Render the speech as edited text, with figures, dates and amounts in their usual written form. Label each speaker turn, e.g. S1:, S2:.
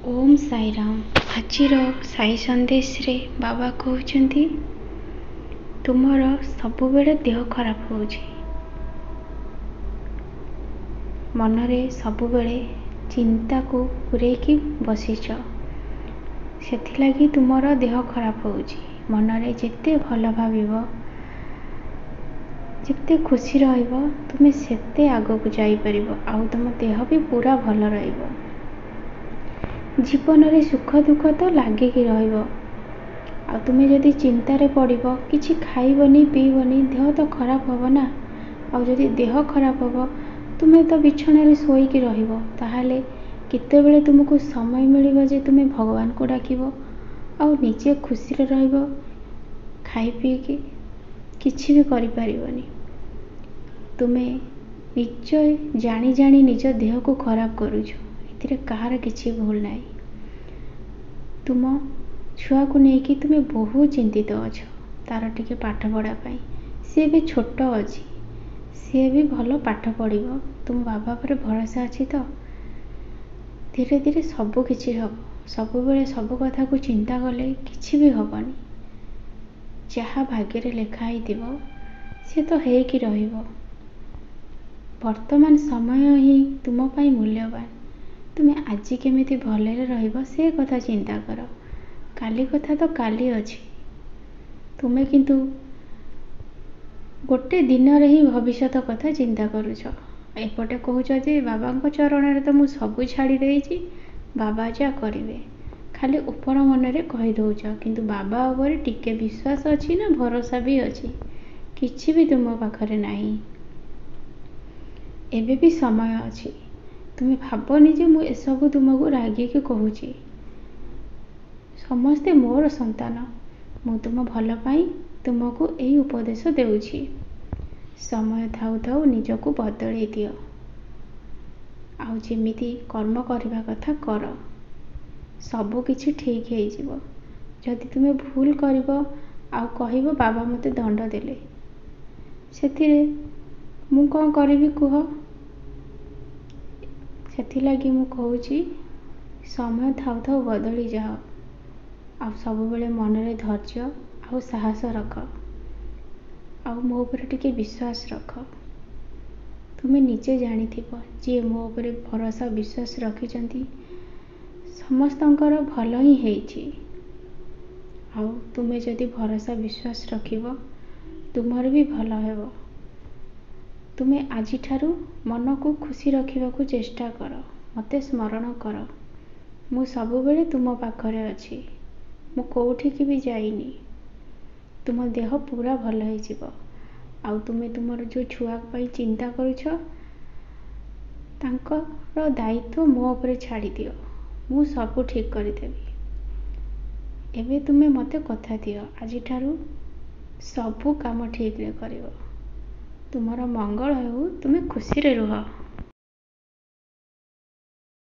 S1: ओम साईराम। आजिर साई संदेश रे बाबा कहते तुमर सबुबेले देह खराब हो मनरे सबुबेले चिंता को पूरेकी बसीच से तुमर देह खराब हो मनरे जिते भल भाव जिते खुशी रहिबो तुमे सेते आगो को जाई परिबो आउ तुम देह भी पूरा भल रहिबो। जीवन रे सुख दुख तो लागिकी रहिबो आ तुमे जदि चिंतारे पड़िबो किछि खाइबनी पीबनी देह तो खराब होबो ना। आ जदि देह खराब होबो तुमे तो बिछणे रे सोईकी रहिबो ताहाले केतेबेले तुमको समय मिलिबो जे तुमे भगवान को डाकिबो आ निजे खुशी रे रहिबो खाई पी के किछि भी करि परिबनी। तुमे निज जानी जानी निज देह को खराब करूछ एथिरे कहार किछि भूल नाही। तुम छुआ को लेकिन तुम्हें बहुत चिंतित अच्छ तार टिके पाठ पढ़ा पाई सी भी छोट अच्छी सी भी भल पाठ पढ़ो तुम बाबा पर भरोसा अच्छी तो धीरे धीरे सब किछि हम सब बेले सब कथा को चिंता कले किछि भी हबनी। जहाँ भाग्य रे लेखाई दिबो सी तो हेकी रहिबो। वर्तमान समय ही तुम पाई मूल्यवान। तुमे आज केमिति भलरे रहिबो से कथा चिंता कर। काली कथा तो काली अछि तुमे किंतु गोटे दिन रे ही भविष्यत कथा चिंता करूछ। एपटे कहूछ जे बाबा चरण रे तो मु सब छाड़ी देइछि बाबा जा करिवे खाली ऊपर मन रे कहि दउछ किंतु बाबा ऊपर टिके विश्वास अछि ना भरोसा भी अछि किछि भी तुम पाखरे नाही। एबे भी समय अछि तुमे भाबनी जे मु एसबु तुमको रागी के कहूछि समस्ते मोर संतान मु तुम भल पाई तुमको यही उपदेश देउछि। समय थाउ थाउ निजको बदलै दियो आउ जेमिति कर्म करबा कथा कर सब किछि ठीक हे जिवो। जदि तुमे भूल करिवो आउ कहिवो बाबा मते दंड देले सेथिरे मु कोन करिवि कुह। सेथि लागी मु कहूछि समय थाउ थाउ बदली जाओ आ सब बेले मन रे धैर्य आ साहस रख आ मो ऊपर टिके विश्वास रख। तुमे निजे जानिथिबो जे मो ऊपर भरोसा विश्वास रखिचंती समस्तंकर भल ही हेछि। आ तुमे जदि भरोसा विश्वास रखिबो तुमर भी भल हेबो। तुमे आजि ठारू मन को खुशी रखिबा को चेष्टा कर मते स्मरण कर मु सब बेले तुम पाखरे अछि मु कोठी की भी जाइनी। तुम देह पूरा भल हे जिवो आ तुमे तुमर जो छुआ पाई चिंता करूछ तांकर दायित्व मो ऊपर छाड़ी दियो मु सब ठीक करि देबी। एबे तुमे मते कथा दियो आजि ठारू सब काम ठीक रे करिवो तुमर मंगल हेउ तुमे खुशी रे रुह।